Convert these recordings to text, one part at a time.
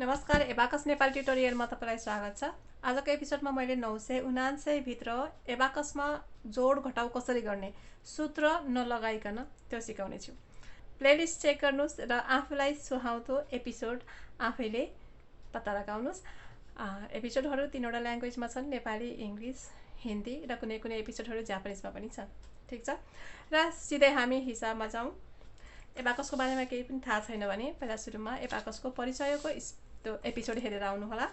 नमस्कार, एबाकस नेपाली ट्युटोरियलमा तपाईलाई स्वागत छ। आजको एपिसोडमा मैले 979 भित्र एबाकसमा जोड घटाउ कसरी गर्ने सूत्र नलगाइकन त्यो सिकाउने छु। प्लेलिस्ट चेक गर्नुस् र आफूलाई सुहाउँदो एपिसोड आफैले पत्ता लगाउनुस्। एपिसोडहरू तीनवटा ल्याङ्ग्वेजमा छन्, नेपाली, इङ्ग्लिस, हिन्दी र कुनै कुनै एपिसोडहरू जापानिजमा पनि छन्। ठीक छ, र सिधै हामी हिसाबमा जाउँ। एबाकसको बारेमा केही पनि थाहा छैन भने पहिला सुरुमा एबाकसको परिचयको त्यो एपिसोड हेरेर आउनुहोला,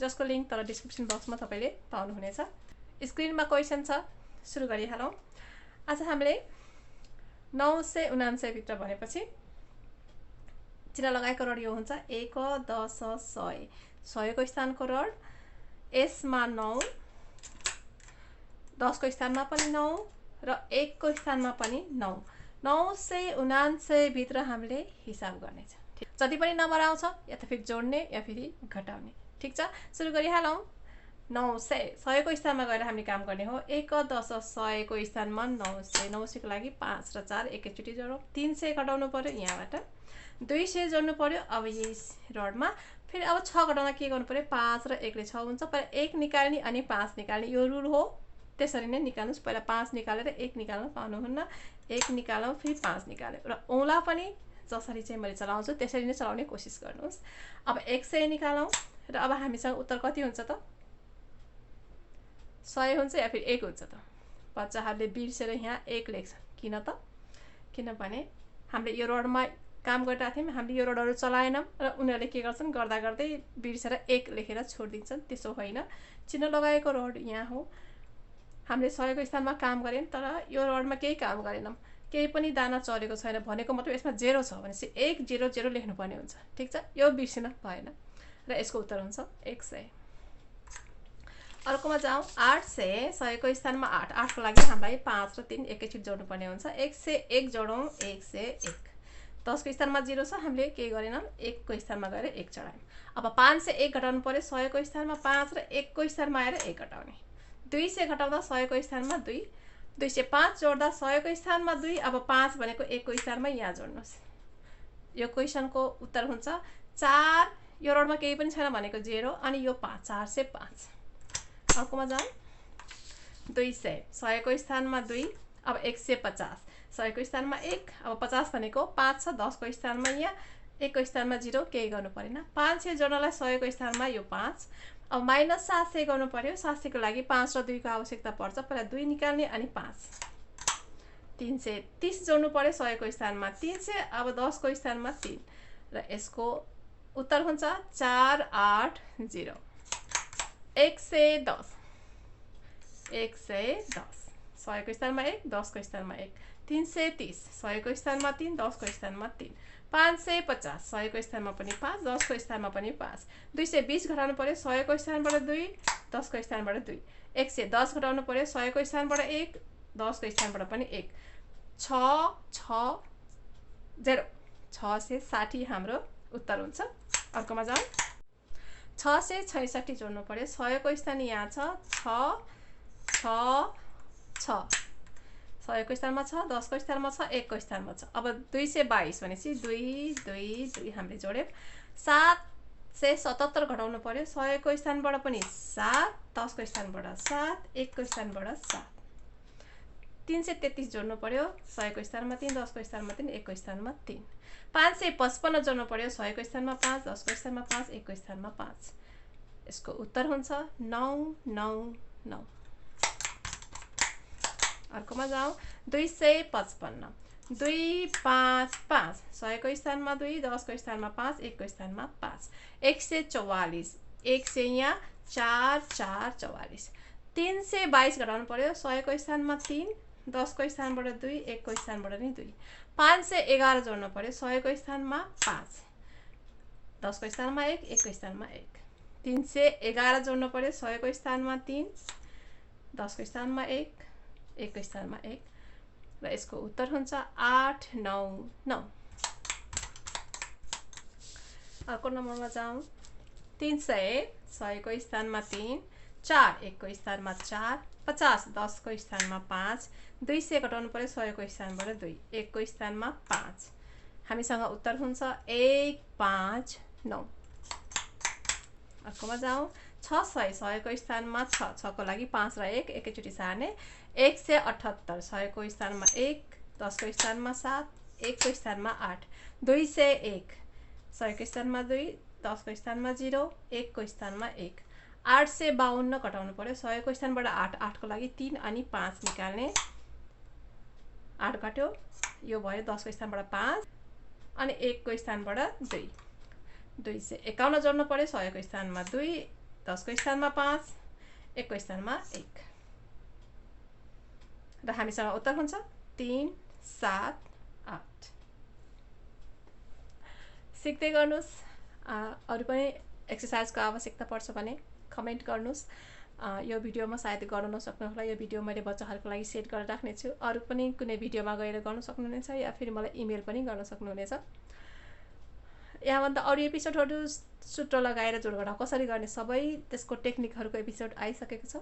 जसको लिङ्क तल डिस्क्रिप्सन बक्समा तपाईँले पाउनुहुनेछ। स्क्रिनमा क्वेसन छ, सुरु गरिहालौँ। आज हामीले 979 भित्र भनेपछि चिन्ह लगाएको रड यो हुन्छ 1 10 100। 100 को स्थानको रड, यसमा 9, 10 को स्थानमा पनि 9 र 1 को स्थानमा पनि 9। 979 भित्र हामीले हिसाब गर्नेछ। जति पनि नम्बर आउँछ या त फेरि जोड्ने या फेरि घटाउने। ठीक छ, सुरु गरिहालौँ। 900 100 को स्थानमा गएर हामीले काम गर्ने हो। 1 10 100 को स्थानमा 900। 900 को लागि 5 र 4 एकैचोटि जोडौँ। 300 घटाउनु पर्यो यहाँबाट, 200 जोड्नु पर्यो अब यस रडमा। फेरि अब 6 घटाउन के गर्नु पर्यो, 5 र 1 ले 6 हुन्छ। पहिला 1 निकाल्ने अनि 5 निकाल्ने, यो रुल हो। त्यसरी नै निकाल्नुस्। पहिला 5 निकालेर 1 निकाल्न पाउनुहुन्न, 1 निकालौँ फेरि 5 निकाल्यो। र औँला पनि जसरी चाहिँ मैले चलाउँछु त्यसरी नै चलाउने कोसिस गर्नुहोस्। अब 100 निकालौँ र अब हामीसँग उत्तर कति हुन्छ त? 100 हुन्छ या फेरि 1 हुन्छ त? बच्चाहरूले बिर्सेर यहाँ 1 लेख्छन्। किन त? किनभने हामीले यो रडमा काम गरिरहेको थियौँ, हामीले यो रडहरू चलाएनौँ र उनीहरूले के गर्छन्, गर्दा गर्दै बिर्सेर 1 लेखेर छोडिदिन्छन्। त्यसो होइन, चिन्ह लगाएको रड यहाँ हो। हामीले 100 को स्थानमा काम गऱ्यौँ तर यो रडमा केही काम गरेनौँ, केही पनि दाना चलेको छैन भनेको मतलब यसमा 0 छ भनेपछि 1 0 0 लेख्नुपर्ने हुन्छ। ठीक छ, यो बिर्सिन भएन र यसको उत्तर हुन्छ 100। अर्कोमा जाउँ। 800 100 को स्थानमा 8। 8 को लागि हामीलाई 5 र 3 एकैचोटि जोड्नुपर्ने हुन्छ। 101 जोडौँ, 101। 10 को स्थानमा 0 छ, हामीले केही गरेनौँ, 1 को स्थानमा गएर 1 चढायौँ। अब 501 घटाउनु पर्यो। 100 को स्थानमा 5 र 1 को स्थानमा आएर 1 घटाउने। 200 घटाउँदा 100 को स्थानमा 2, 205 जोड्दा 100 को स्थानमा 2। अब 5 भनेको 1 को स्थानमा यहाँ जोड्नुहोस्। यो क्वेसनको उत्तर हुन्छ 4। यो रडमा केही पनि छैन भनेको 0 अनि यो 5, 405। अर्कोमा जाउँ। 200 100 को स्थानमा 2, अब 150। 100 को स्थानमा 1, अब 50 भनेको 5 छ, 10 को स्थानमा यहाँ, 1 को स्थानमा 0, केही गर्नु परेन। 500 जोड्नलाई 100 को स्थानमा यो 5, अब माइनस 700 गर्नु पर्यो। 700 को लागि 5 र 2 को आवश्यकता पर्छ। पहिला 2 निकाल्ने अनि 5। 330 जोड्नु पर्यो 100 को स्थानमा 300, अब 10 को स्थानमा 3 र यसको उत्तर हुन्छ 480। 110 110 100 को स्थानमा 1, 10 को स्थानमा 1। 330 100 को स्थानमा 3, 10 को स्थानमा 3। 550 100 को स्थानमा पनि 5, 10 को स्थानमा पनि 5। 220 घटाउनु पर्यो। 100 को स्थानबाट 2, 10 को स्थानबाट 2। 110 घटाउनु पर्यो। 100 को स्थानबाट 1, 10 को स्थानबाट पनि 1। 660 660 हाम्रो उत्तर हुन्छ। अर्कोमा जाउँ। 666 जोड्नु पर्यो। 100 को स्थान यहाँ छ, 6 6 6। 100 को स्थानमा छ, 10 को स्थानमा छ, 1 को स्थानमा छ। अब 222 भनेपछि 2 2 2 हामीले जोड्यौँ। 777 घटाउनु पर्यो। 100 को स्थानबाट पनि 7, 10 को स्थानबाट 7, 1 को स्थानबाट 7। 333 जोड्नु पर्यो। 100 को स्थानमा 3, 10 को स्थानमा 3, 1 को स्थानमा 3। 555 जोड्नु पर्यो। 100 को स्थानमा 5, 10 को स्थानमा 5, 1 को स्थानमा 5। यसको उत्तर हुन्छ 999। अर्कोमा जाउँ। 255 255 100 को स्थानमा 2, 10 को स्थानमा 5, 1 को स्थानमा 5। 144 100 यहाँ 4 4 44। 322 घटाउनु पर्यो। 100 को स्थानमा 3, 10 को स्थानबाट 2, 1 को स्थानबाट नि 2। 511 जोड्नु पर्यो। 100 को स्थानमा 5, 10 को स्थानमा 1, 1 को स्थानमा 1। 311 जोड्नु पर्यो। 100 को स्थानमा 3, 10 को स्थानमा 1, 1 को स्थानमा 1 र यसको उत्तर हुन्छ 899। अर्को नम्बरमा जाउँ। 300 100 को स्थानमा 3, 4 1 को स्थानमा 4, 50 10 को स्थानमा 5, 200 घटाउनु पर्यो। 100 को स्थानबाट 2, 1 को स्थानमा 5। हामीसँग उत्तर हुन्छ 159। अर्कोमा जाउँ 600 100 को स्थानमा 6 6 को लागि 5 र 1 एकैचोटि सार्ने 178 100 को स्थानमा 1 10 को स्थानमा 7 1 को स्थानमा 8 201 100 को स्थानमा 2 10 को स्थानमा 0 1 को स्थानमा 1 852 घटाउनु पर्यो 100 को स्थानबाट 8 8 को लागि 3 अनि 5 निकाल्ने 8 घट्यो यो भयो 10 को स्थानबाट 5 अनि 1 को स्थानबाट 2 251 जोड्नु पर्यो 100 को स्थानमा 2 10 को स्थानमा 5 1 को स्थानमा 1 र हामीसँग उत्तर हुन्छ 3 7 8 सिक्दै गर्नुस् अरु पनि एक्सरसाइजको आवश्यकता पर्छ भने कमेन्ट गर्नुस् यो भिडियोमा सायद गर्न नसक्नु होला यो भिडियो मैले बच्चाहरुको लागि सेट गरेर राख्ने छु अरु पनि कुनै भिडियोमा गएर गर्न सक्नुहुनेछ या फेरि मलाई इमेल पनि गर्न सक्नुहुनेछ यहाँभन्दा अरु एपिसोडहरु सूत्र लगाएर जोड घटाउ कसरी गर्ने सबै त्यसको टेक्निकहरुको एपिसोड आइसकेको छ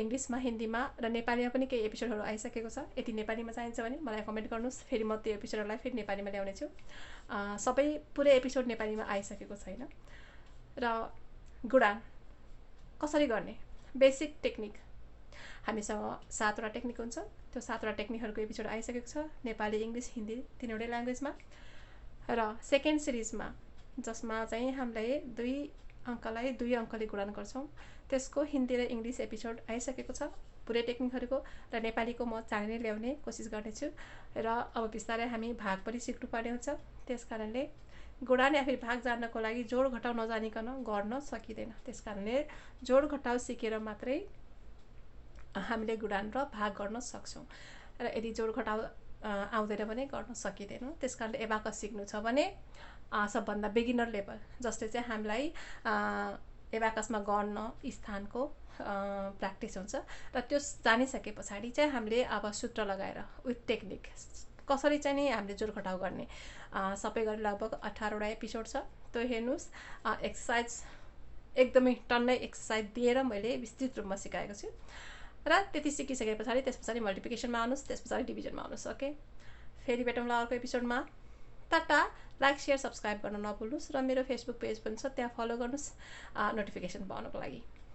इंग्लिशमा हिन्दीमा र नेपालीमा पनि केही एपिसोडहरु आइसकेको छ यदि नेपालीमा चाहिन्छ भने मलाई कमेन्ट गर्नुस् फेरि म त्यो एपिसोडहरुलाई फेरि नेपालीमा ल्याउने छु सबै पुरै एपिसोड नेपालीमा आइसकेको छैन र गुणान कसरी गर्ने बेसिक टेक्निक हामीसँग 7 वटा टेक्निक हुन्छ त्यो 7 वटा टेक्निकहरुको एपिसोड आइसकेको छ नेपाली इंग्लिश हिन्दी तीनवटै ल्याङ्ग्वेजमा र सेकेन्ड सिरिजमा जसमा चाहिँ हामीले 2 अंकलाई 2 अंकले गुणन गर्छौं त्यसको हिन्दी र इंग्लिश एपिसोड आइसकेको छ पुरै टेक्निकहरुको र नेपालीको म चाँडै ल्याउने कोसिस गर्ने छु र अब बिस्तारै हामी भाग पनि सिक्नु पर्ने हुन्छ त्यसकारणले गुणन या फेरि भाग जान्नको लागि जोड घटाउ नजानिकन गर्न सकिदैन त्यसकारणले जोड घटाउ सिकेर मात्रै हामीले गुणन र भाग गर्न सक्छौं र यदि जोड घटाउ आउँदैन भने गर्न सकिदैन त्यसकारणले एबाकस सिक्नु छ भने सबभन्दा बिगिनर लेभल जसले चाहिँ हामीलाई एबाकसमा गर्न स्थानको प्र्याक्टिस हुन्छ र त्यो जानिसकेपछि चाहिँ हामीले अब सूत्र लगाएर विथ टेक्निक कसरी चाहिँ नि हामीले जोड घटाउ गर्ने सबै गरी लगभग 18 वटा एपिसोड छ त्यो हेर्नुस् एक्सरसाइज एकदमै टन्नै एक्सरसाइज दिएर मैले विस्तृत रूपमा सिकाएको छु र त्यति सिकिसकेपछि त्यसपछि मल्टिप्लिकेसनमा आउनुस् त्यसपछि डिभिजनमा आउनुस् ओके फेरि भेटौँला अर्को एपिसोडमा टाटा लाइक शेयर सब्स्क्राइब गर्न नभुल्नुस् र मेरो फेसबुक पेज पनि छ त्यहाँ फलो गर्नुस् नोटिफिकेसन पाउनको लागि